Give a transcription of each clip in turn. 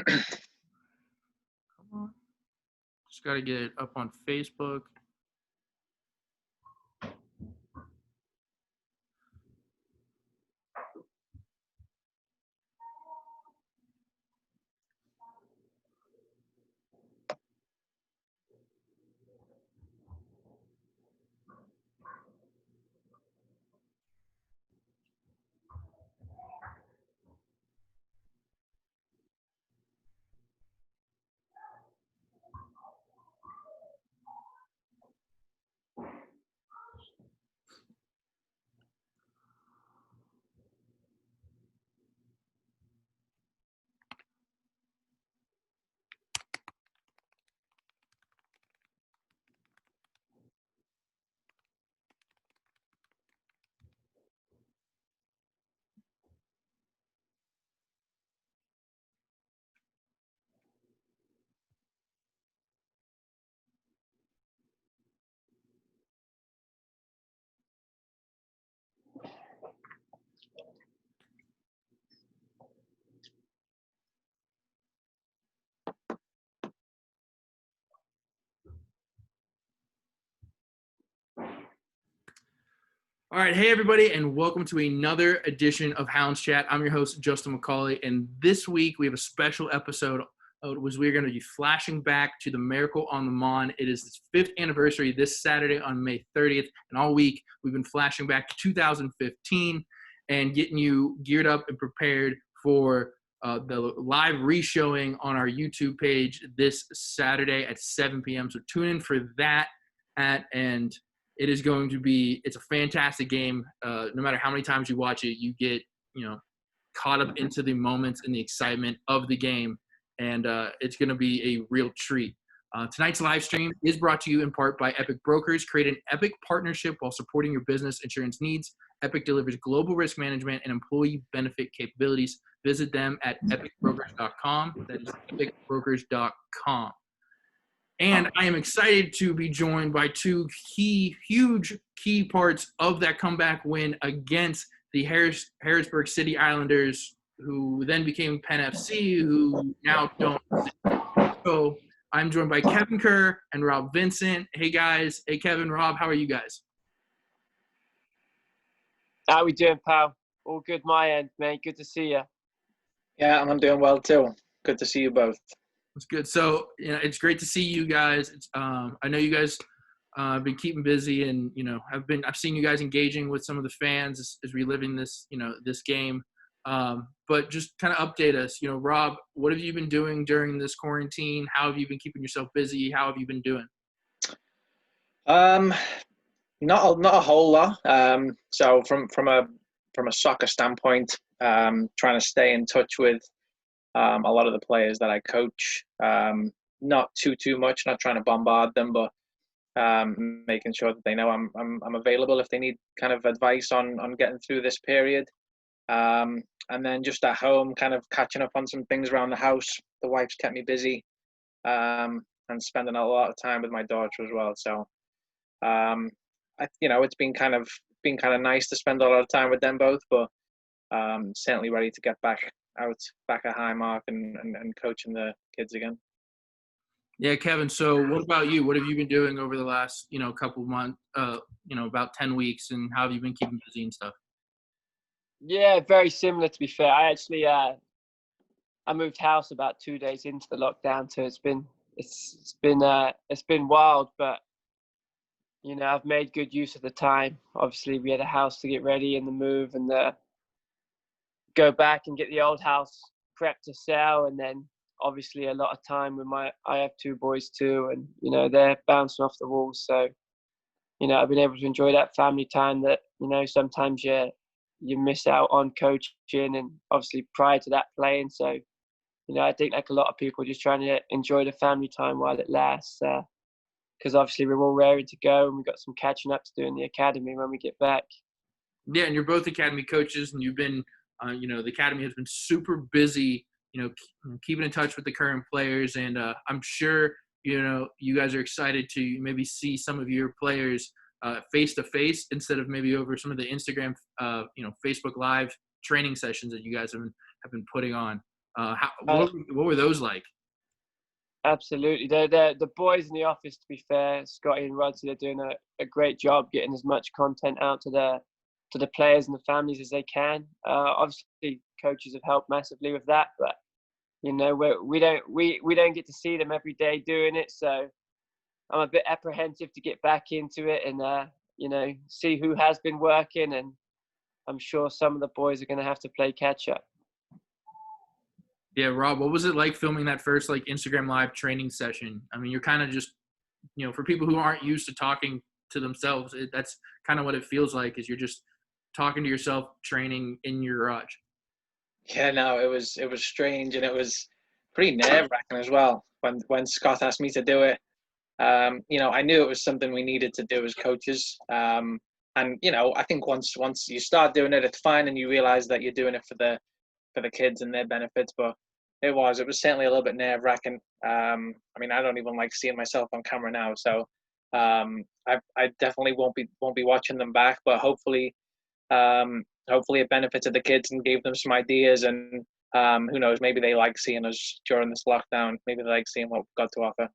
Come on. Just got to get it up on Facebook. All right, hey everybody, and welcome to another edition of Hounds Chat. I'm your host, Justin McCauley, and this week we have a special episode. We're going to be flashing back to the Miracle on the Mon. It is its 5th anniversary this Saturday on May 30th, and all week we've been flashing back to 2015 and getting you geared up and prepared for the live re-showing on our YouTube page this Saturday at 7 p.m. So tune in for that and it is going to be – it's a fantastic game. No matter how many times you watch it, you get, caught up into the moments and the excitement of the game, and it's going to be a real treat. Tonight's live stream is brought to you in part by Epic Brokers. Create an Epic partnership while supporting your business insurance needs. Epic delivers global risk management and employee benefit capabilities. Visit them at epicbrokers.com. That is epicbrokers.com. And I am excited to be joined by two huge key parts of that comeback win against the Harrisburg City Islanders, who then became Penn FC, who now don't. So I'm joined by Kevin Kerr and Rob Vincent. Hey, guys. Hey, Kevin, Rob, how are you guys? How we doing, pal? All good my end, mate. Good to see you. Yeah, I'm doing well, too. Good to see you both. That's good. So, it's great to see you guys. I know you guys have been keeping busy, and I've seen you guys engaging with some of the fans as reliving this this game. But just kind of update us. Rob, what have you been doing during this quarantine? How have you been keeping yourself busy? How have you been doing? Not a whole lot. So from a soccer standpoint, trying to stay in touch with a lot of the players that I coach, not too much, not trying to bombard them, but making sure that they know I'm available if they need kind of advice on getting through this period. And then just at home, kind of catching up on some things around the house. The wife's kept me busy, and spending a lot of time with my daughter as well. So, it's been kind of nice to spend a lot of time with them both, but certainly ready to get back at Highmark and coaching the kids again. Yeah, Kevin. So what about you? What have you been doing over the last, couple of months, about 10 weeks, and how have you been keeping busy and stuff? Yeah, very similar, to be fair. I actually, I moved house about 2 days into the lockdown, so it's been wild, but I've made good use of the time. Obviously, we had a house to get ready and the move and go back and get the old house prepped to sell, and then obviously a lot of time with I have 2 boys too, and they're bouncing off the walls. So I've been able to enjoy that family time that sometimes you miss out on coaching and obviously prior to that playing. So I think like a lot of people just trying to enjoy the family time while it lasts, because obviously we're all raring to go and we've got some catching up to do in the academy when we get back. Yeah, and you're both academy coaches, and you've been the academy has been super busy, keeping in touch with the current players. And I'm sure, you guys are excited to maybe see some of your players face-to-face instead of maybe over some of the Instagram, Facebook Live training sessions that you guys have been putting on. What were those like? Absolutely. The boys in the office, to be fair, Scotty and Rodsy, they're doing a great job getting as much content out to the players and the families as they can. Obviously, coaches have helped massively with that, but we don't get to see them every day doing it. So I'm a bit apprehensive to get back into it and see who has been working. And I'm sure some of the boys are going to have to play catch up. Yeah, Rob, what was it like filming that first Instagram live training session? I mean, you're kind of just, for people who aren't used to talking to themselves, that's kind of what it feels like, is you're just talking to yourself, training in your garage. Yeah, no, it was strange, and it was pretty nerve-wracking as well when Scott asked me to do it. I knew it was something we needed to do as coaches. And I think once you start doing it, it's fine, and you realize that you're doing it for the kids and their benefits. But it was certainly a little bit nerve-wracking. I mean, I don't even like seeing myself on camera now, so I definitely won't be watching them back. But hopefully it benefited the kids and gave them some ideas. And who knows, maybe they like seeing us during this lockdown. Maybe they like seeing what we've got to offer.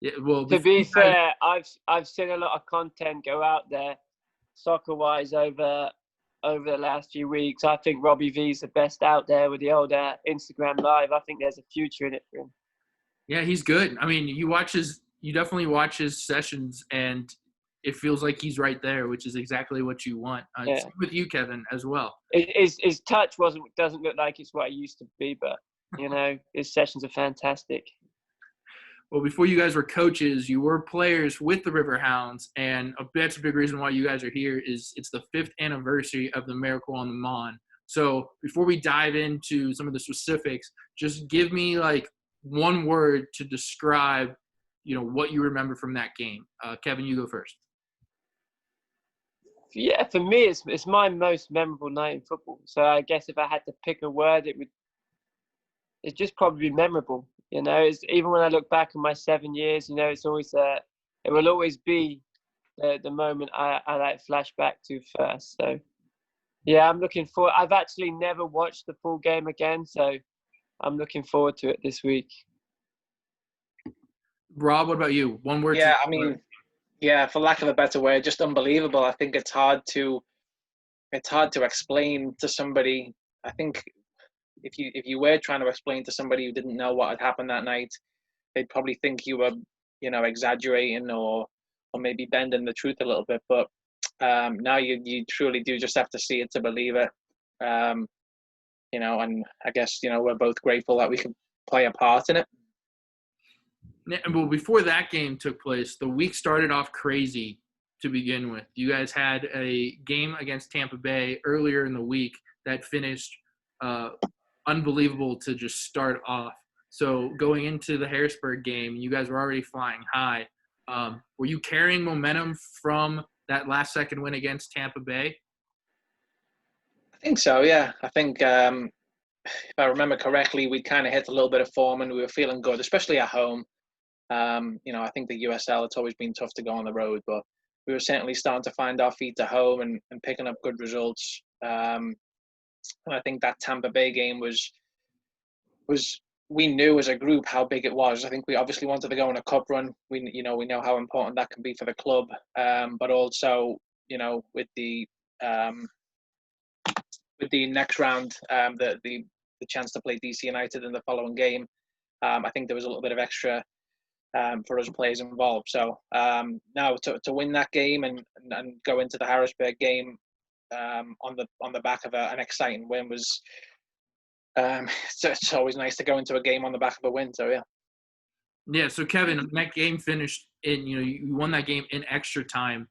Yeah, well, to be fair, I've seen a lot of content go out there, soccer-wise, over the last few weeks. I think Robbie V's the best out there with the old Instagram Live. I think there's a future in it for him. Yeah, he's good. I mean, you definitely watch his sessions, and it feels like he's right there, which is exactly what you want. Yeah. Same with you, Kevin, as well. His touch doesn't look like it's what it used to be, but his sessions are fantastic. Well, before you guys were coaches, you were players with the Riverhounds, and that's a big reason why you guys are here. Is it's the 5th anniversary of the Miracle on the Mon. So before we dive into some of the specifics, just give me one word to describe, what you remember from that game. Kevin, you go first. Yeah, for me, it's my most memorable night in football. So I guess if I had to pick a word, it'd just probably be memorable. Even when I look back on my 7 years, it's always it will always be the moment I flash back to first. So yeah, I'm looking forward. I've actually never watched the full game again, so I'm looking forward to it this week. Rob, what about you? One word. Yeah, I mean, for lack of a better word, just unbelievable. I think it's hard to explain to somebody. I think if you were trying to explain to somebody who didn't know what had happened that night, they'd probably think you were, exaggerating or maybe bending the truth a little bit. But now you truly do just have to see it to believe it. And I guess, we're both grateful that we could play a part in it. Well, before that game took place, the week started off crazy to begin with. You guys had a game against Tampa Bay earlier in the week that finished unbelievable to just start off. So going into the Harrisburg game, you guys were already flying high. Were you carrying momentum from that last-second win against Tampa Bay? I think so, yeah. I think if I remember correctly, we kind of hit a little bit of form and we were feeling good, especially at home. I think the USL, it's always been tough to go on the road, but we were certainly starting to find our feet at home and picking up good results. And I think that Tampa Bay game was we knew as a group how big it was. I think we obviously wanted to go on a cup run. We know how important that can be for the club. But also, with the next round, the chance to play DC United in the following game, I think there was a little bit of extra for us players involved. So now to win that game and go into the Harrisburg game on the back of an exciting win was it's always nice to go into a game on the back of a win. So yeah. Yeah. So Kevin, that game finished in you won that game in extra time.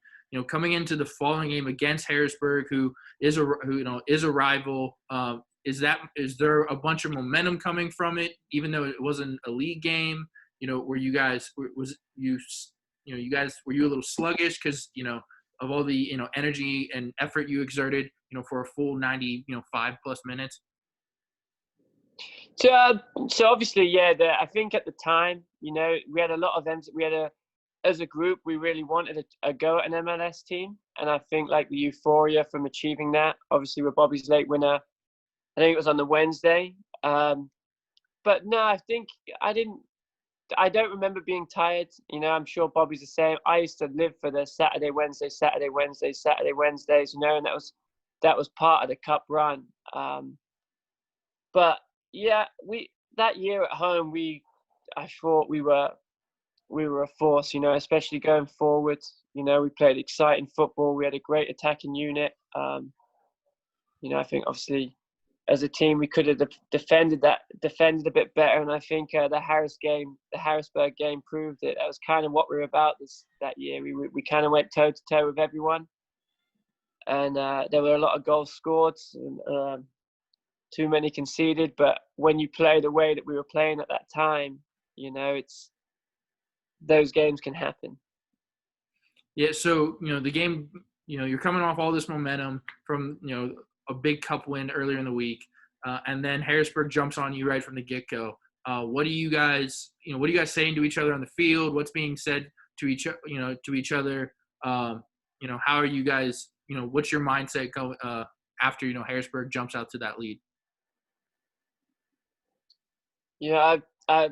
Coming into the following game against Harrisburg, who is a rival. Is there a bunch of momentum coming from it, even though it wasn't a league game? Were you guys were you a little sluggish because of all the energy and effort you exerted for a full 95 plus minutes? So obviously, yeah. I think at the time, we had a lot of them. As a group, we really wanted a go at an MLS team, and I think the euphoria from achieving that, obviously with Bobby's late winner, I think it was on the Wednesday. But no, I think I don't remember being tired. You know, I'm sure Bobby's the same. I used to live for the Saturday, Wednesday, Saturday, Wednesday, Saturday, Wednesdays. You know, and that was part of the cup run. But yeah, that year at home, I thought we were a force. You know, especially going forward. You know, we played exciting football. We had a great attacking unit. You know, I think obviously, as a team, we could have defended a bit better, and I think the Harrisburg game proved it. That was kind of what we were about that year. We kind of went toe to toe with everyone, and there were a lot of goals scored, and too many conceded. But when you play the way that we were playing at that time, you know, those games can happen. Yeah. So the game. You're coming off all this momentum from a big cup win earlier in the week, and then Harrisburg jumps on you right from the get-go. What are you guys saying to each other on the field? What's being said to each other? How are you guys? What's your mindset after Harrisburg jumps out to that lead? Yeah, I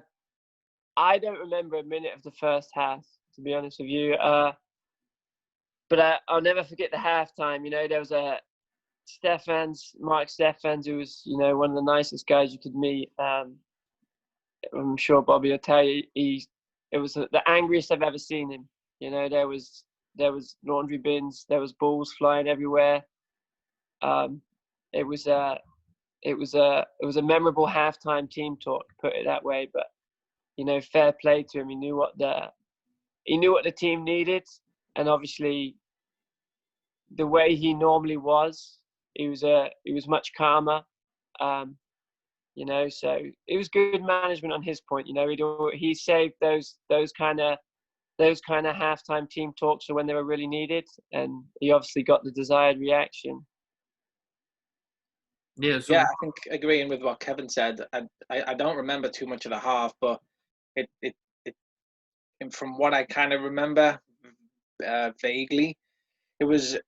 don't remember a minute of the first half, to be honest with you. But I'll never forget the halftime. You know, there was Mark Stephens, who was, one of the nicest guys you could meet. I'm sure Bobby will tell you, it was the angriest I've ever seen him. You know, there was laundry bins, there was balls flying everywhere. It was a memorable halftime team talk, put it that way. But fair play to him. He knew what the team needed, and obviously, the way he normally was, he was much calmer. So it was good management on his point. He saved those kind of halftime team talks for when they were really needed, and he obviously got the desired reaction. Yeah, I think agreeing with what Kevin said, I don't remember too much of the half, but it and from what I kind of remember vaguely, it was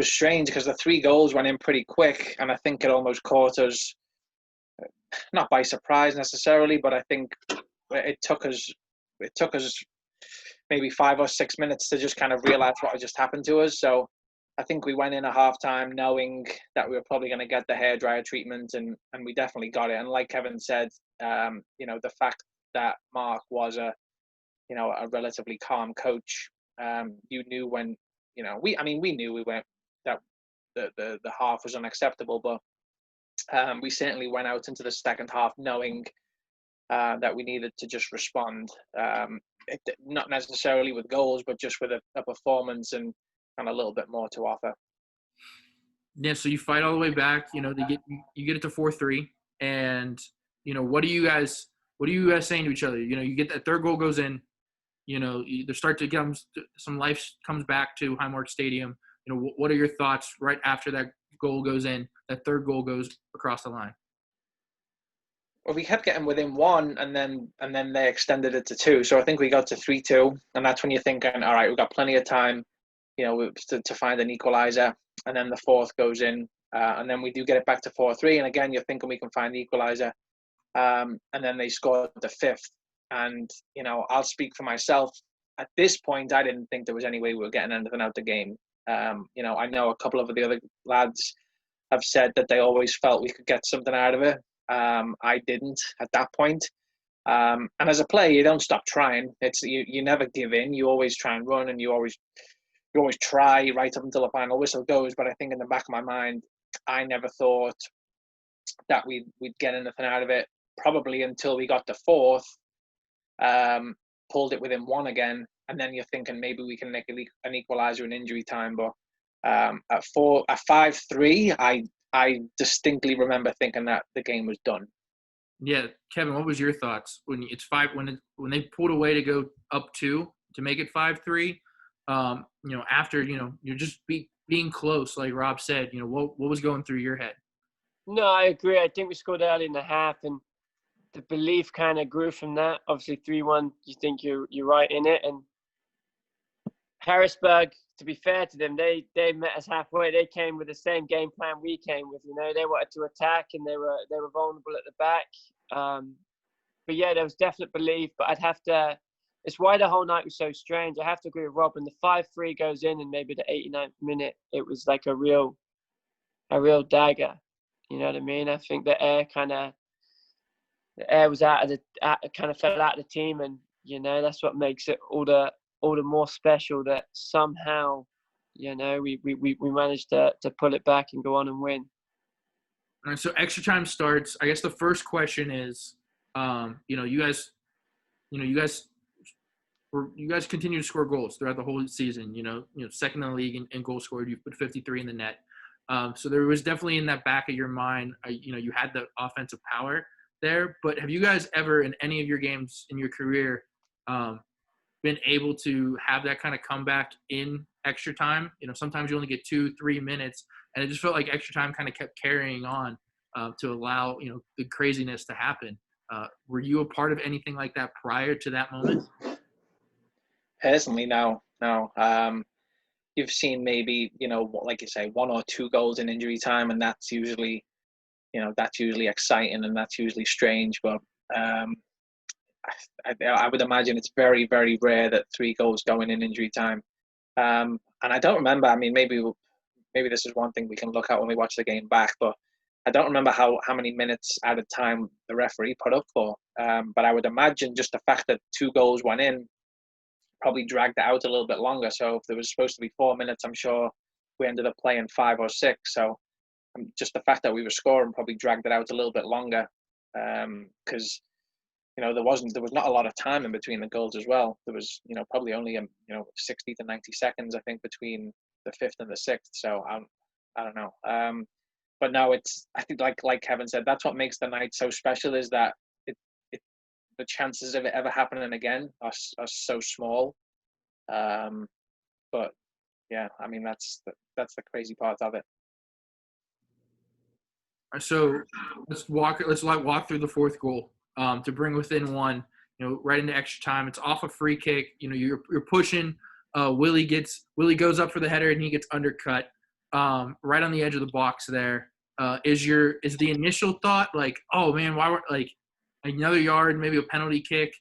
strange because the 3 goals went in pretty quick, and I think it almost caught us, not by surprise necessarily, but I think it took us maybe 5 or 6 minutes to just kind of realize what had just happened to us. So I think we went in at halftime knowing that we were probably going to get the hairdryer treatment, and we definitely got it. And like Kevin said, the fact that Mark was a relatively calm coach, you knew when, we knew we went, that the half was unacceptable, but we certainly went out into the second half knowing that we needed to just respond, not necessarily with goals, but just with a performance and a little bit more to offer. Yeah, so you fight all the way back. You get it to 4-3, and what are you guys saying to each other? You get that third goal goes in. There start to get some life comes back to Highmark Stadium. What are your thoughts right after that goal goes in? That third goal goes across the line. Well, we kept getting within 1, and then they extended it to 2. So I think we got to 3-2, and that's when you're thinking, all right, we've got plenty of time, to find an equaliser. And then the 4th goes in, and then we do get it back to 4-3. And again, you're thinking we can find the equaliser. And then they scored the 5th. And, I'll speak for myself. At this point, I didn't think there was any way we were getting anything out of the game. I know a couple of the other lads have said that they always felt we could get something out of it. I didn't at that point. And as a player, you don't stop trying. It's you never give in. You always try and run, and you always try right up until the final whistle goes. But I think in the back of my mind, I never thought that we'd get anything out of it, probably until we got the 4th. Pulled it within 1 again, and then you're thinking maybe we can make an equaliser in injury time. But at 5-3, I distinctly remember thinking that the game was done. Yeah, Kevin, what was your thoughts when it's 5 when they pulled away to go up 2 to make it 5-3? After you're just being close, like Rob said. What was going through your head? No, I agree. I think we scored early in the half, and the belief kind of grew from that. Obviously, 3-1, you think you're right in it. And Harrisburg, to be fair to them, they met us halfway. They came with the same game plan we came with. They wanted to attack, and they were vulnerable at the back. yeah, there was definite belief, but I'd have to. It's why the whole night was so strange. I have to agree with Rob. When the 5-3 goes in, and maybe the 89th minute, it was like a real dagger. You know what I mean? I think the air was kind of fell out of the team, and that's what makes it all the more special that somehow, we managed to pull it back and go on and win. All right, so extra time starts. I guess the first question is, you guys continue to score goals throughout the whole season. Second in the league in goals scored. You put 53 in the net. So there was definitely in that back of your mind, you had the offensive power there. But have you guys ever in any of your games in your career been able to have that kind of comeback in extra time? Sometimes you only get 2-3 minutes, and it just felt like extra time kind of kept carrying on to allow, the craziness to happen. Were you a part of anything like that prior to that moment? Personally, no. You've seen maybe, like you say, 1 or 2 goals in injury time, and that's usually exciting and that's usually strange. But I would imagine it's very, very rare that 3 goals going in injury time. And I don't remember. I mean, maybe this is one thing we can look at when we watch the game back. But I don't remember how many minutes at a time the referee put up for. But I would imagine just the fact that 2 goals went in probably dragged it out a little bit longer. So if there was supposed to be 4 minutes, I'm sure we ended up playing 5 or 6. So just the fact that we were scoring probably dragged it out a little bit longer, because there was not a lot of time in between the goals as well. There was probably only 60 to 90 seconds I think between the 5th and the 6th. So I don't know. But no, I think like Kevin said, that's what makes the night so special, is that the chances of it ever happening again are so small. But yeah, I mean that's the crazy part of it. So let's walk through the 4th goal to bring within 1. Right into extra time. It's off a free kick. You're pushing. Willie goes up for the header and he gets undercut right on the edge of the box. There is the initial thought like, oh man, why were like another yard, maybe a penalty kick?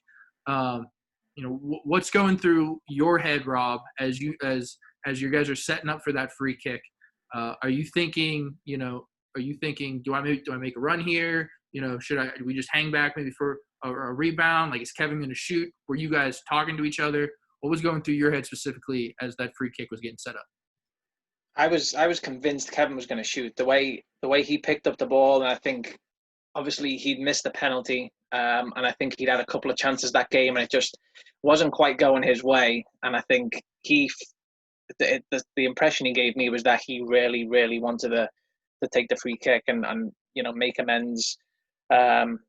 What's going through your head, Rob, as you guys are setting up for that free kick? Are you thinking, do I make a run here? Do we just hang back maybe for a rebound? Like, is Kevin going to shoot? Were you guys talking to each other? What was going through your head specifically as that free kick was getting set up? I was convinced Kevin was going to shoot. The way he picked up the ball, and I think obviously he'd missed a penalty, and I think he'd had a couple of chances that game, and it just wasn't quite going his way. And I think the impression he gave me was that he really, really wanted to take the free kick and make amends, and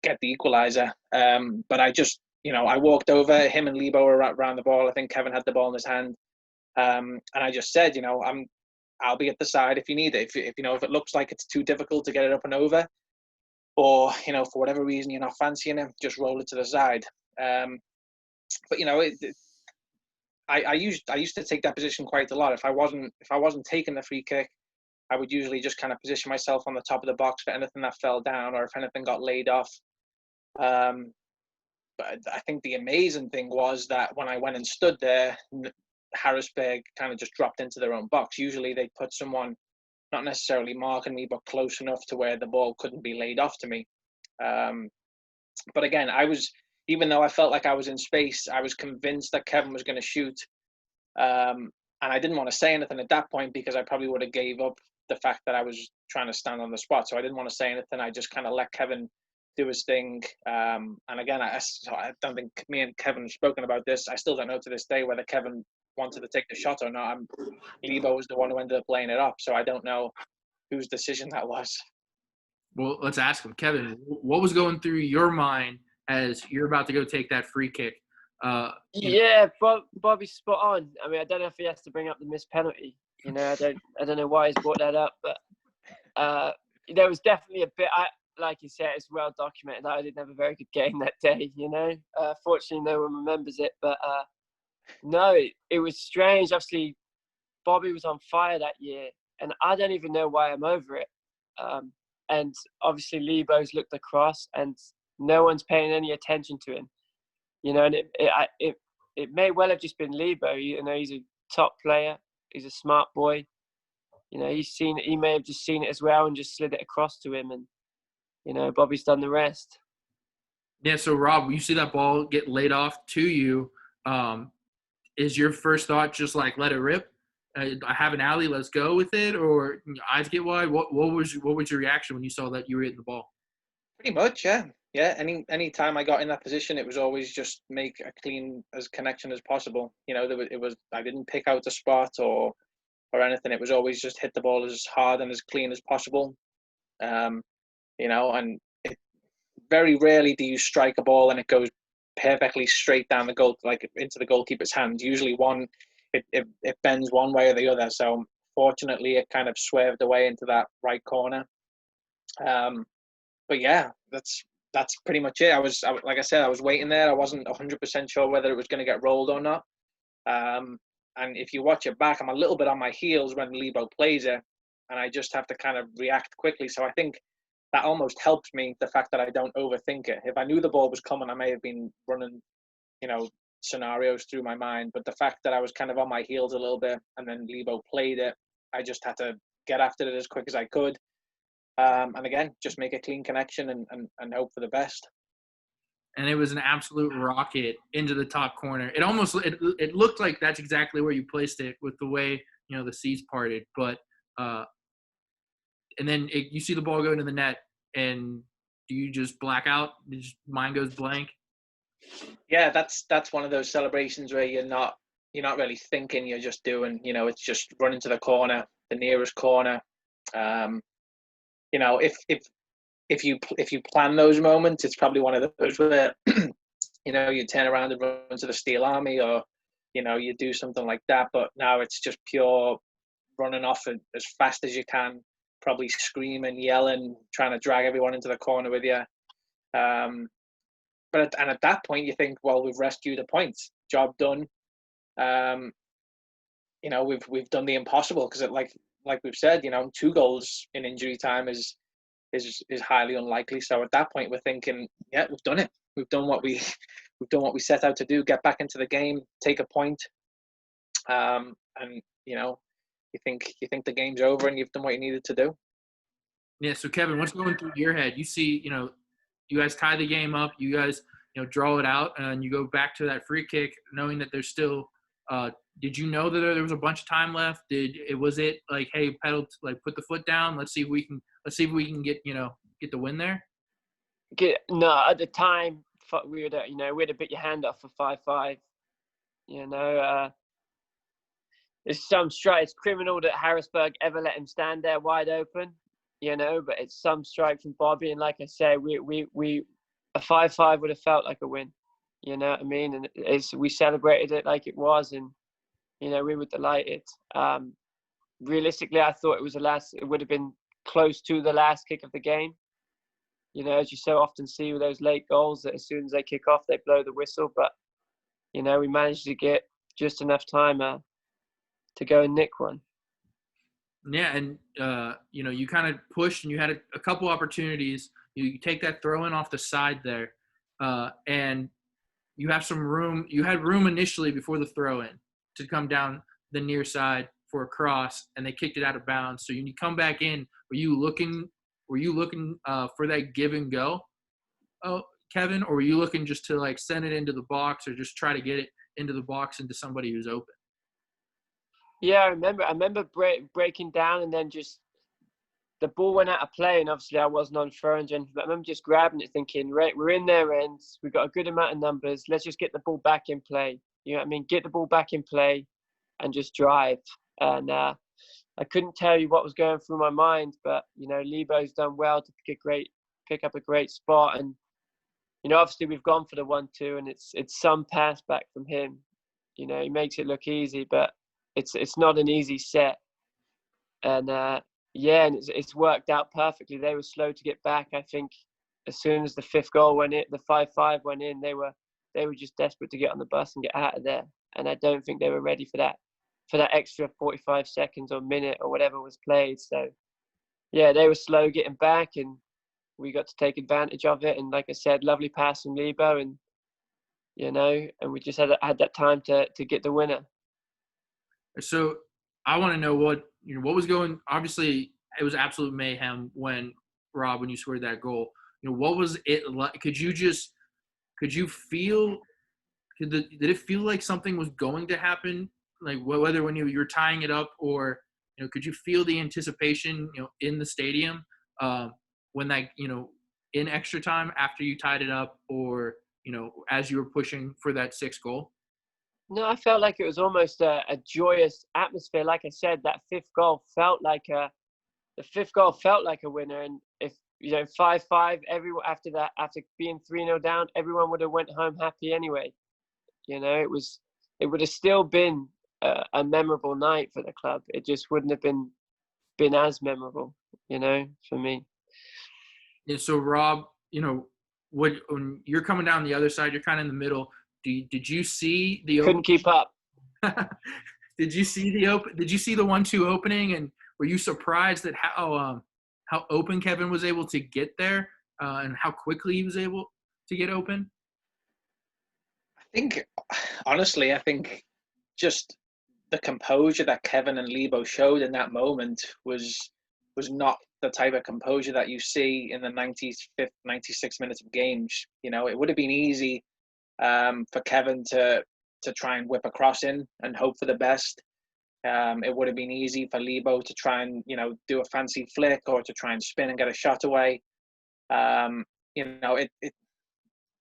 get the equaliser. But I just I walked over. Him and Lebo were around the ball. I think Kevin had the ball in his hand, and I just said, I'll be at the side if you need it. If it looks like it's too difficult to get it up and over, or for whatever reason you're not fancying it, just roll it to the side. But I used to take that position quite a lot. If I wasn't taking the free kick, I would usually just kind of position myself on the top of the box for anything that fell down or if anything got laid off. But I think the amazing thing was that when I went and stood there, Harrisburg kind of just dropped into their own box. Usually they put someone, not necessarily marking me, but close enough to where the ball couldn't be laid off to me. But again, even though I felt like I was in space, I was convinced that Kevin was going to shoot. And I didn't want to say anything at that point because I probably would have gave up the fact that I was trying to stand on the spot. So I didn't want to say anything. I just kind of let Kevin do his thing. And again, I don't think me and Kevin have spoken about this. I still don't know to this day whether Kevin wanted to take the shot or not. Lebo was the one who ended up laying it up. So I don't know whose decision that was. Well, let's ask him. Kevin, what was going through your mind as you're about to go take that free kick? Yeah, Bobby's spot on. I mean, I don't know if he has to bring up the missed penalty. I don't know why he's brought that up, but there was definitely a bit. Like you said, it's well documented that I didn't have a very good game that day. Fortunately, no one remembers it, but no, it was strange. Obviously, Bobby was on fire that year, and I don't even know why I'm over it. And obviously, Lebo's looked across, and No one's paying any attention to him. You know, and it may well have just been Lebo. You know, he's a top player. He's a smart boy. You know, he's seen it. He may have just seen it as well and just slid it across to him. And, you know, Bobby's done the rest. Yeah, so Rob, you see that ball get laid off to you. Is your first thought just like let it rip? I have an alley, let's go with it, or eyes get wide? What was your reaction when you saw that you were hitting the ball? Pretty much, yeah. Yeah, any time I got in that position, it was always just make a clean as connection as possible. You know, I didn't pick out a spot or anything. It was always just hit the ball as hard and as clean as possible. You know, and very rarely do you strike a ball and it goes perfectly straight down the goal, like into the goalkeeper's hand. Usually it bends one way or the other. So fortunately, it kind of swerved away into that right corner. But yeah, that's pretty much it. Like I said, I was waiting there. I wasn't 100% sure whether it was going to get rolled or not. And if you watch it back, I'm a little bit on my heels when Lebo plays it, and I just have to kind of react quickly. So I think that almost helps me, the fact that I don't overthink it. If I knew the ball was coming, I may have been running, you know, scenarios through my mind. But the fact that I was kind of on my heels a little bit, and then Lebo played it, I just had to get after it as quick as I could. And again, just make a clean connection and hope for the best. And it was an absolute rocket into the top corner. It looked like that's exactly where you placed it with the way, you know, the seas parted. But and then you see the ball go into the net, and do you just black out? Mind goes blank? Yeah, that's one of those celebrations where you're not really thinking. You're just doing. You know, it's just running to the corner, the nearest corner. You know, if you plan those moments, it's probably one of those where, you know, you turn around and run to the Steel Army, or, you know, you do something like that. But now it's just pure running off as fast as you can, probably screaming, yelling, trying to drag everyone into the corner with you. But at that point, you think, well, we've rescued a point, job done. You know, we've done the impossible, because like we've said, you know, 2 goals in injury time is highly unlikely. So at that point, we're thinking, yeah, we've done it. We've done what we set out to do. Get back into the game, take a point, and you know, you think the game's over and you've done what you needed to do. Yeah. So Kevin, what's going through your head? You see, you know, you guys tie the game up. You guys, you know, draw it out, and you go back to that free kick, knowing that there's still. Did you know that there was a bunch of time left? Was it like, hey, pedal, like put the foot down. Let's see if we can get the win there. No, at the time we would we'd have bit your hand off for 5-5. You know, it's criminal that Harrisburg ever let him stand there wide open. You know, but it's some strike from Bobby, and like I say, we a 5-5 would have felt like a win. You know what I mean? And we celebrated it like it was, and you know, we were delighted. Realistically, I thought it would have been close to the last kick of the game. You know, as you so often see with those late goals, that as soon as they kick off, they blow the whistle. But you know, we managed to get just enough time to go and nick one. Yeah, and you know, you kind of pushed, and you had a couple opportunities. You take that throw in off the side there, and you have some room. You had room initially before the throw in to come down the near side for a cross, and they kicked it out of bounds. So when you come back in, were you looking for that give and go, Kevin, or were you looking just to like send it into the box, or just try to get it into the box into somebody who's open? Yeah, I remember breaking down, and then just the ball went out of play, and obviously I wasn't on throw and but I remember just grabbing it, thinking, right, we're in their ends, we've got a good amount of numbers, let's just get the ball back in play. You know what I mean? Get the ball back in play and just drive. And I couldn't tell you what was going through my mind, but you know, Lebo's done well to pick up a great spot, and you know, obviously we've gone for the 1-2, and it's some pass back from him. You know, he makes it look easy, but it's not an easy set. And yeah, and it's worked out perfectly. They were slow to get back. I think as soon as the 5th goal went in, the 5-5 went in, they were just desperate to get on the bus and get out of there. And I don't think they were ready for that extra 45 seconds or minute or whatever was played. So yeah, they were slow getting back, and we got to take advantage of it. And like I said, lovely pass from Lebo, and and we just had that time to get the winner. So I want to know what was going. Obviously, it was absolute mayhem when you scored that goal. What was it like? Did it feel like something was going to happen? Like whether when you were tying it up, or could you feel the anticipation in the stadium when that in extra time after you tied it up, or as you were pushing for that sixth goal? No, I felt like it was almost a joyous atmosphere. Like I said, that fifth goal felt like a winner. And if 5-5, everyone after being 3-0 down, everyone would have went home happy anyway. It would have still been a memorable night for the club. It just wouldn't have been as memorable, for me. Yeah. So Rob, when you're coming down the other side, you're kind of in the middle. Did you see the couldn't keep up? Did you see the 1-2 opening, and were you surprised at how open Kevin was able to get there, and how quickly he was able to get open? Honestly, I think just the composure that Kevin and Lebo showed in that moment was not the type of composure that you see in the 95th, 96 minutes of games. It would have been easy for Kevin to try and whip a cross in and hope for the best. It would have been easy for Lebo to try and do a fancy flick, or to try and spin and get a shot away. It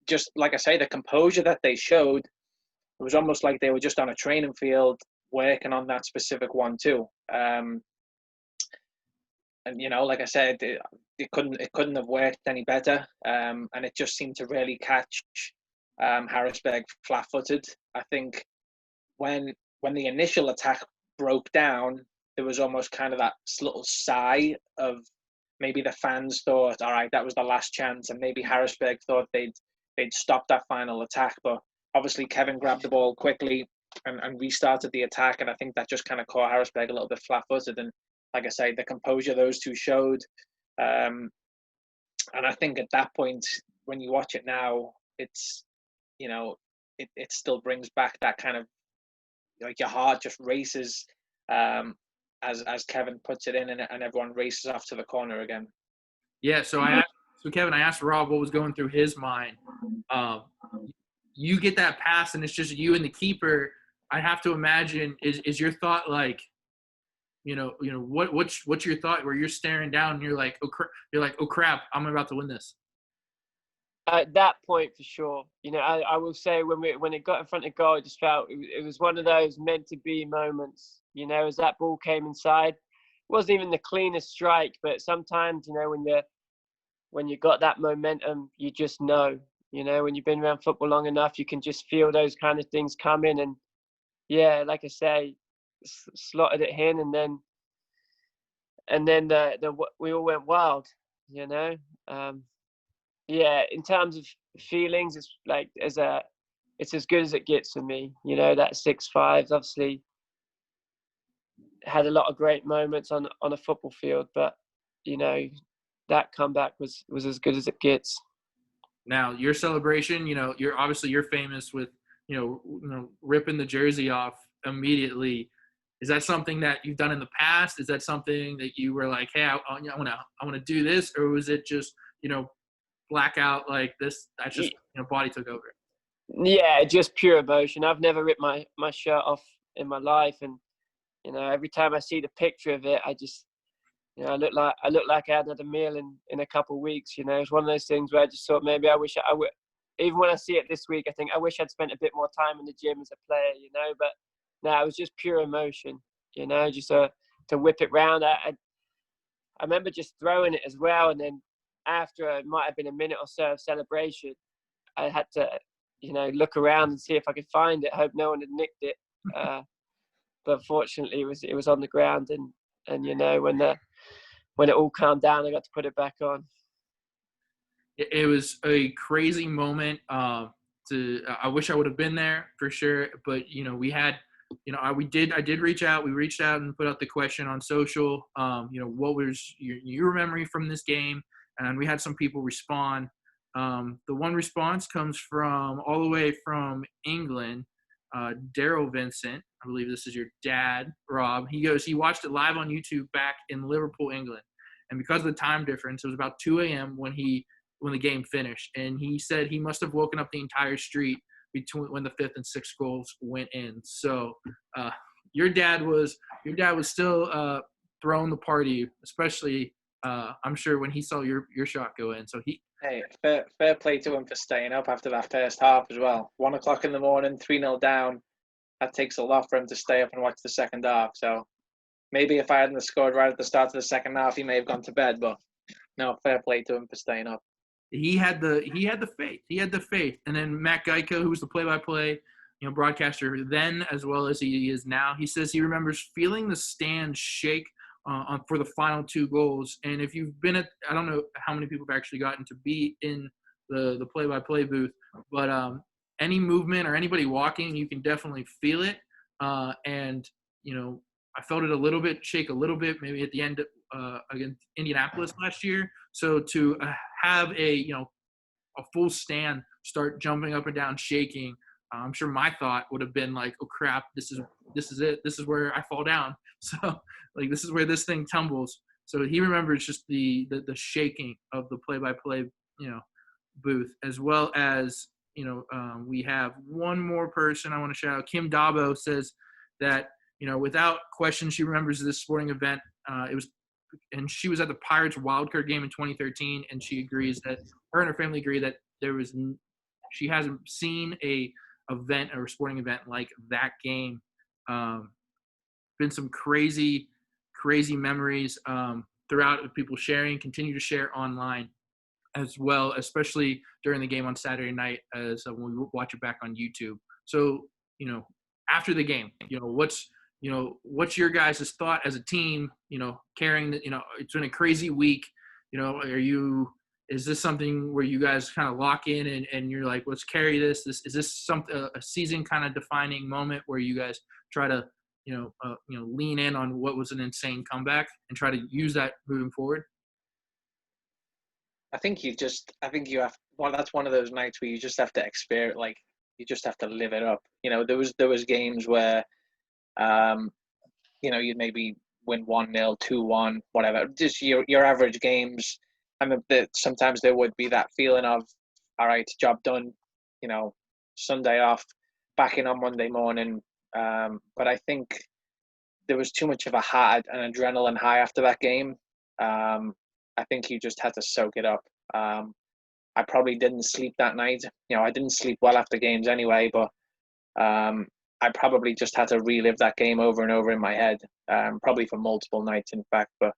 just, like I say, the composure that they showed, it was almost like they were just on a training field working on that specific 1-2. And like I said, it couldn't have worked any better. And it just seemed to really catch Harrisburg flat-footed. I think when the initial attack broke down, there was almost kind of that little sigh of maybe the fans thought, all right, that was the last chance, and maybe Harrisburg thought they'd stop that final attack. But obviously Kevin grabbed the ball quickly and restarted the attack, and I think that just kind of caught Harrisburg a little bit flat-footed. And like I say, the composure those two showed, and I think at that point, when you watch it now, it's it still brings back that kind of, like, your heart just races as Kevin puts it in, and everyone races off to the corner again. Yeah. So Kevin, I asked Rob what was going through his mind. You get that pass, and it's just you and the keeper. I have to imagine is your thought like, what's your thought where you're staring down and you're like, oh crap, I'm about to win this. At that point, for sure. I will say when it got in front of goal, I just felt it was one of those meant to be moments. As that ball came inside, it wasn't even the cleanest strike, but sometimes when you got that momentum, you just know. When you've been around football long enough, you can just feel those kind of things coming. And yeah, like I say, slotted it in, and then we all went wild. Yeah, in terms of feelings, it's like it's as good as it gets for me. That 6-5 obviously had a lot of great moments on a football field, but that comeback was as good as it gets. Now your celebration, you're famous with ripping the jersey off immediately. Is that something that you've done in the past? Is that something that you were like, hey, I want to do this, or was it just blackout like this? That's just body took over? Yeah, just pure emotion. I've never ripped my shirt off in my life, and every time I see the picture of it, I just I look like I hadn't had a meal in a couple of weeks. It's one of those things where I just thought maybe I wish I would. Even when I see it this week, I think I wish I'd spent a bit more time in the gym as a player. But no, it was just pure emotion. Just to whip it round. I remember just throwing it as well, and then after it might have been a minute or so of celebration, I had to look around and see if I could find it. Hope no one had nicked it. But fortunately, it was on the ground, and when it all calmed down, I got to put it back on. It was a crazy moment. I wish I would have been there for sure, but we had. I did reach out. We reached out and put out the question on social. What was your memory from this game? and we had some people respond. The one response comes from all the way from England, Daryl Vincent. I believe this is your dad, Rob. He goes, he watched it live on YouTube back in Liverpool, England. And because of the time difference, it was about 2 a.m. when the game finished. And he said he must have woken up the entire street between when the 5th and 6th goals went in. So your dad was still throwing the party, especially I'm sure when he saw your shot go in. So Hey, fair play to him for staying up after that first half as well. 1 o'clock in the morning, 3-0 down. That takes a lot for him to stay up and watch the second half. So maybe if I hadn't scored right at the start of the second half, he may have gone to bed. But no, fair play to him for staying up. He had the faith. He had the faith. And then Matt Geico, who was the play-by-play, broadcaster then as well as he is now, he says he remembers feeling the stand shake for the final 2 goals. And if you've been at, I don't know how many people have actually gotten to be in the play-by-play booth, but any movement or anybody walking, you can definitely feel it. And I felt it shake a little bit, maybe at the end against Indianapolis last year. So to have a full stand start jumping up and down, shaking, I'm sure my thought would have been like, oh crap, this is it. This is where I fall down. So like, this is where this thing tumbles. So he remembers just the shaking of the play-by-play, booth, as well as, we have one more person I want to shout out. Kim Dabo says that, without question, she remembers this sporting event. And she was at the Pirates wildcard game in 2013, and she agrees that her and her family agree that she hasn't seen a event or a sporting event like that game. Been some crazy memories throughout, people continue to share online as well, especially during the game on Saturday night as when we watch it back on YouTube. So, after the game, what's your guys' thought as a team, carrying the, it's been a crazy week, is this something where you guys kind of lock in and you're like, let's carry this? Is this a season kind of defining moment where you guys try to, lean in on what was an insane comeback and try to use that moving forward? I think you have, well, that's one of those nights where you just have to experience, like, you just have to live it up. There was games where, you'd maybe win 1-0, 2-1, whatever, just your average games. I mean, sometimes there would be that feeling of, all right, job done, Sunday off, back in on Monday morning. But I think there was too much of an adrenaline high after that game. I think you just had to soak it up. I probably didn't sleep that night. I didn't sleep well after games anyway, but I probably just had to relive that game over and over in my head, probably for multiple nights, in fact. But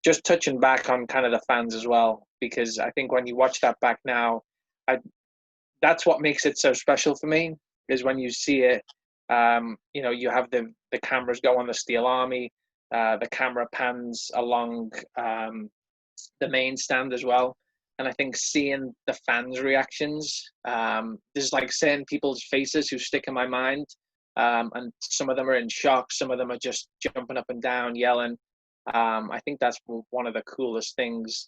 just touching back on kind of the fans as well, because I think when you watch that back now, that's what makes it so special for me, is when you see it, you have the cameras go on the Steel Army, the camera pans along the main stand as well. And I think seeing the fans' reactions, there's like certain people's faces who stick in my mind. And some of them are in shock. Some of them are just jumping up and down, yelling. I think that's one of the coolest things,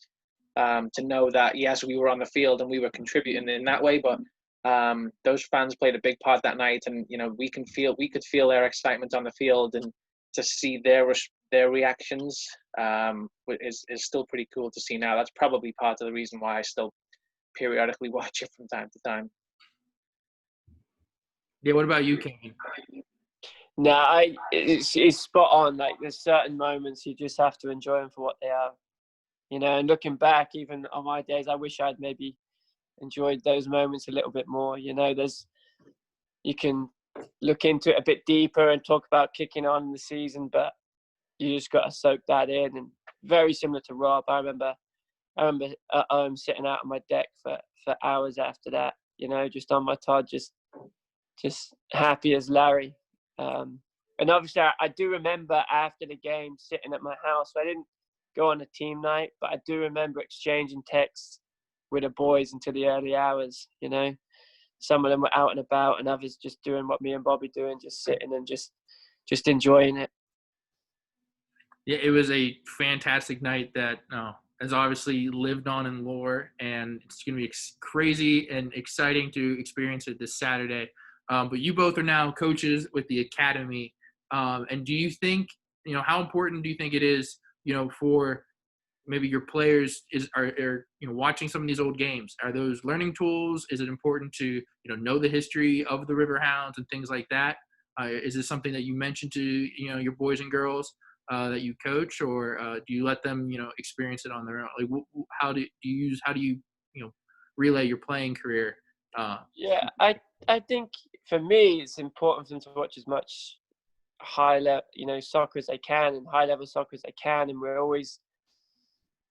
to know that, yes, we were on the field and we were contributing in that way, but those fans played a big part that night. And, we could feel their excitement on the field, and to see their reactions is still pretty cool to see now. That's probably part of the reason why I still periodically watch it from time to time. Yeah, what about you, Kane? No, it's spot on. Like, there's certain moments you just have to enjoy them for what they are. And looking back, even on my days, I wish I'd maybe enjoyed those moments a little bit more. You can look into it a bit deeper and talk about kicking on in the season, but you just got to soak that in. And very similar to Rob, I remember sitting out on my deck for hours after that, just on my Todd, just happy as Larry. And obviously I do remember after the game sitting at my house. I didn't go on a team night, but I do remember exchanging texts with the boys into the early hours. Some of them were out and about, and others just doing what me and Bobby doing, just sitting and just enjoying it. Yeah, it was a fantastic night that has obviously lived on in lore, and it's going to be crazy and exciting to experience it this Saturday. But you both are now coaches with the academy. And do you think, how important do you think it is, for maybe your players are watching some of these old games? Are those learning tools? Is it important to, know the history of the Riverhounds and things like that? Is this something that you mentioned to, your boys and girls that you coach, or do you let them, experience it on their own? Like, how do you, relay your playing career? Yeah, I think for me, it's important for them to watch as much high level, soccer as they can, and high level soccer as they can. And we're always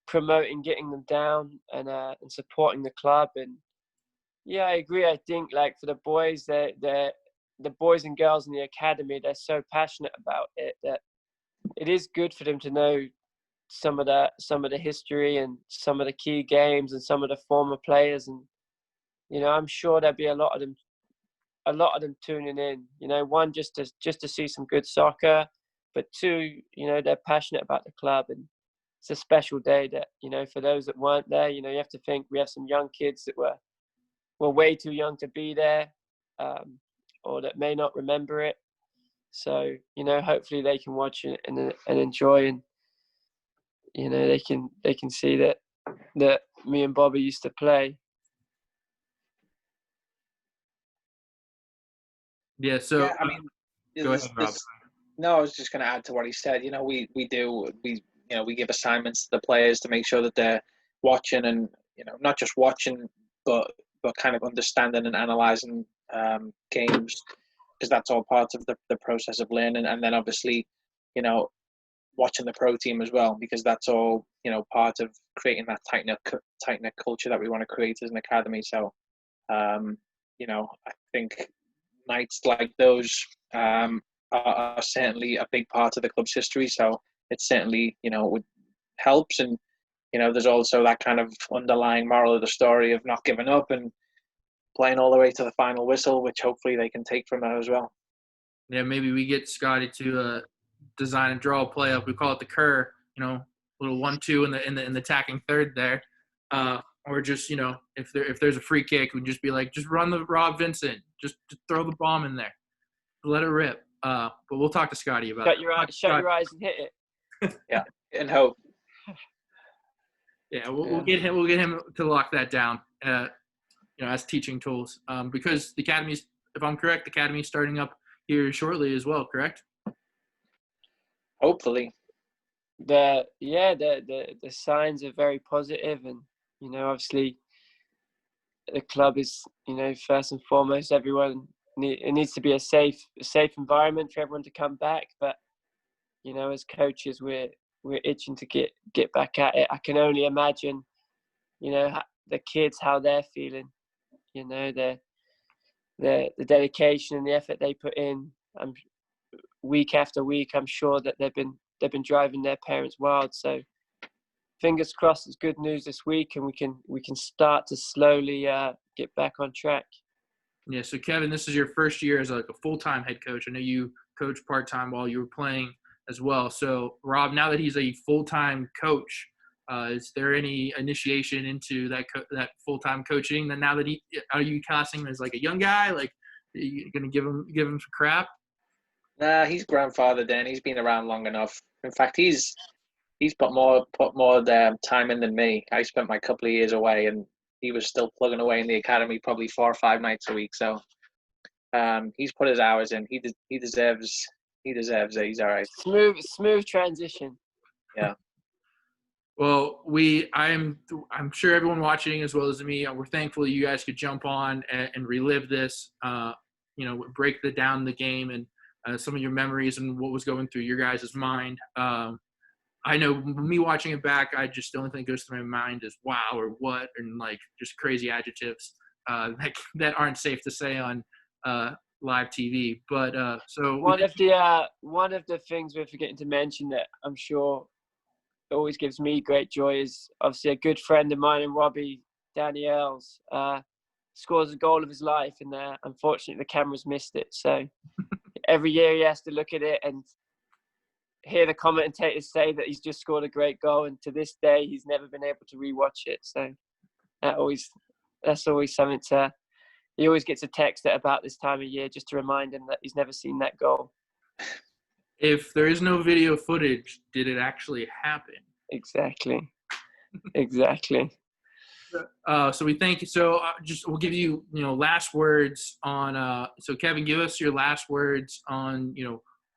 promoting getting them down and supporting the club. And yeah, I agree. I think like for the boys, the boys and girls in the academy, they're so passionate about it that it is good for them to know some of the history and some of the key games and some of the former players. And I'm sure there'll be a lot of them tuning in. One, just to see some good soccer, but two, they're passionate about the club, and it's a special day that, for those that weren't there, you have to think we have some young kids that were way too young to be there, or that may not remember it. So, hopefully they can watch it and enjoy, and, they can see that me and Bobby used to play. Yeah. So Yeah, I mean, go ahead, Rob. No, I was just going to add to what he said. We give assignments to the players to make sure that they're watching, and not just watching, but kind of understanding and analyzing games, because that's all part of the process of learning. And then obviously, watching the pro team as well, because that's all part of creating that tight knit culture that we want to create as an academy. So, I think nights like those are certainly a big part of the club's history. So it certainly, would helps. And, there's also that kind of underlying moral of the story of not giving up and playing all the way to the final whistle, which hopefully they can take from that as well. Yeah, maybe we get Scotty to design and draw a play up. We call it the Kerr, little 1-2 in the attacking third there. Or just, if there's a free kick, we'd just be like, just run the Rob Vincent, just throw the bomb in there, let it rip. But we'll talk to Scotty about it. Shut your eyes and hit it. Yeah, and hope. Yeah, we'll get him to lock that down. As teaching tools, because the academy's, if I'm correct, the academy's starting up here shortly as well. Correct? Hopefully. The signs are very positive, and obviously the club is first and foremost, everyone it needs to be a safe environment for everyone to come back. But as coaches, we're itching to get back at it. I can only imagine the kids, how they're feeling, the dedication and the effort they put in. Week after week, I'm sure that they've been driving their parents wild. So fingers crossed, it's good news this week, and we can start to slowly get back on track. Yeah. So Kevin, this is your first year as like a full-time head coach. I know you coached part-time while you were playing as well. So Rob, now that he's a full-time coach, is there any initiation into that full-time coaching? Then now that are you casting him as like a young guy? Like, are you gonna give him some crap? Nah, he's grandfathered in. He's been around long enough. In fact, he's put more time in than me. I spent my couple of years away, and he was still plugging away in the academy probably 4 or 5 nights a week. So he's put his hours in. He deserves it. He's all right. Smooth transition. Yeah. Well, I'm sure everyone watching as well as me, we're thankful you guys could jump on and relive this, break down the game and some of your memories and what was going through your guys' mind. I know me watching it back, the only thing that goes through my mind is wow or what, and like just crazy adjectives that aren't safe to say on live TV. But so one of the things we're forgetting to mention that I'm sure always gives me great joy is obviously a good friend of mine and Robbie Daniels scores a goal of his life, and unfortunately the cameras missed it. So every year he has to look at it, and hear the commentators say that he's just scored a great goal, and to this day he's never been able to rewatch it. So that's always something to. He always gets a text at about this time of year just to remind him that he's never seen that goal. If there is no video footage, did it actually happen? Exactly. So we thank you. So we'll give you, last words on. So Kevin, give us your last words on,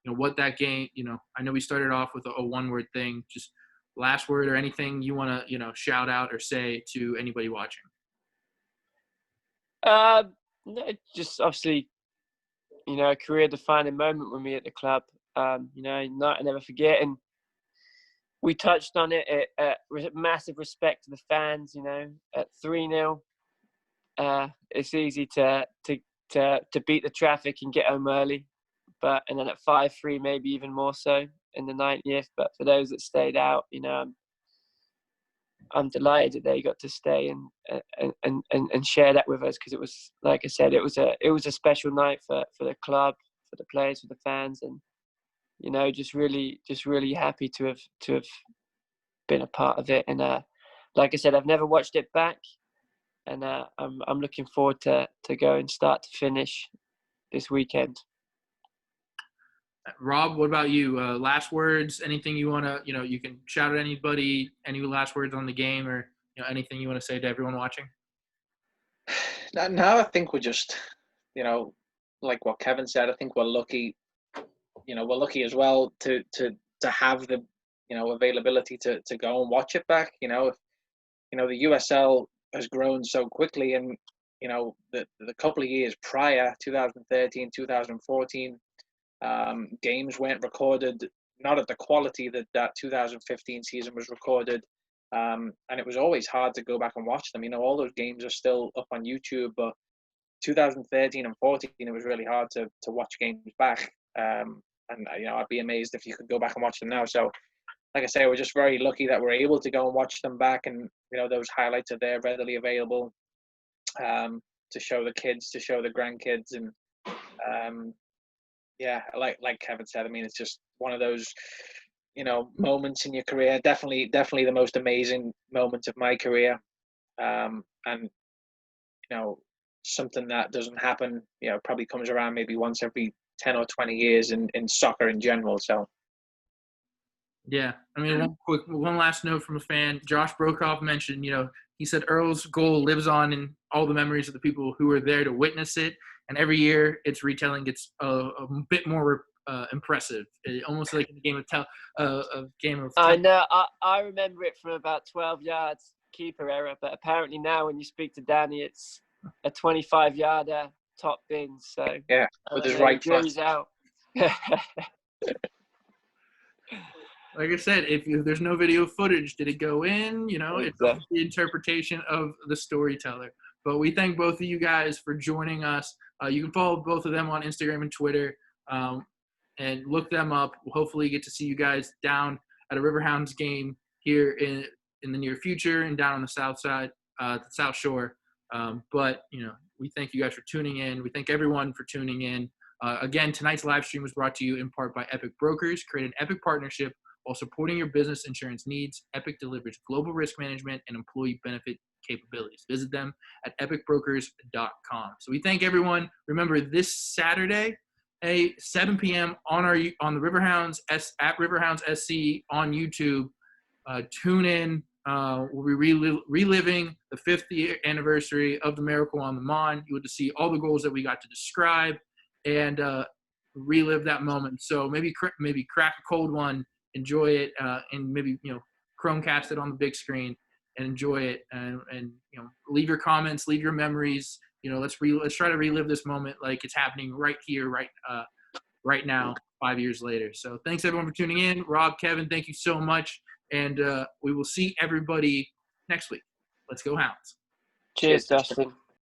what that game. I know we started off with a one-word thing. Just last word or anything you want to, shout out or say to anybody watching. No, just obviously, a career-defining moment with me at the club. Night I never forget, and we touched on it. Massive respect to the fans. At 3-0, it's easy to beat the traffic and get home early, and then at 5-3, maybe even more so in the 90th. But for those that stayed out, I'm delighted that they got to stay and share that with us, because it was, like I said, it was a special night for the club, for the players, for the fans, and just really happy to have been a part of it. And like I said, I've never watched it back, and I'm looking forward to going start to finish this weekend. Rob, what about you? Last words, anything you want to, you can shout at anybody, any last words on the game, or, anything you want to say to everyone watching? Now I think we're just, like what Kevin said, I think we're lucky, we're lucky as well to have the, availability to go and watch it back. If, the USL has grown so quickly, and, the couple of years prior, 2013, 2014, games weren't recorded, not at the quality that 2015 season was recorded, and it was always hard to go back and watch them. All those games are still up on YouTube, but 2013 and 14, it was really hard to watch games back, and I'd be amazed if you could go back and watch them now. So like I say, we're just very lucky that we're able to go and watch them back, and those highlights are there readily available, to show the kids, to show the grandkids, and yeah, like Kevin said, it's just one of those, moments in your career. Definitely the most amazing moment of my career, and something that doesn't happen. Probably comes around maybe once every 10 or 20 years in soccer in general. So. Yeah, one last note from a fan. Josh Brokoff mentioned, he said Earl's goal lives on in all the memories of the people who were there to witness it. And every year, its retelling gets a bit more impressive, almost like in a game of. I know. I remember it from about 12 yards, keeper error. But apparently now, when you speak to Danny, it's a 25-yarder top bin. So yeah, with his right foot. Jury's out. Like I said, if there's no video footage, did it go in? It's the interpretation of the storyteller. But we thank both of you guys for joining us. You can follow both of them on Instagram and Twitter, and look them up. We'll hopefully get to see you guys down at a Riverhounds game here in the near future and down on the south side, the South Shore. But we thank you guys for tuning in. We thank everyone for tuning in. Again, tonight's live stream was brought to you in part by Epic Brokers. Create an Epic partnership while supporting your business insurance needs. Epic delivers global risk management and employee benefit capabilities. Visit them at epicbrokers.com. So we thank everyone. Remember, this Saturday, 7 p.m. on the Riverhounds at Riverhounds SC on YouTube. Tune in. We'll be reliving the 5th anniversary of the Miracle on the Mon. You get to see all the goals that we got to describe and relive that moment. So maybe crack a cold one, enjoy it, and maybe Chromecast it on the big screen and enjoy it. And leave your comments, leave your memories. Let's try to relive this moment like it's happening right here, right now, 5 years later. So thanks everyone for tuning in. Rob, Kevin, thank you so much. And we will see everybody next week. Let's go Hounds. Cheers, Justin.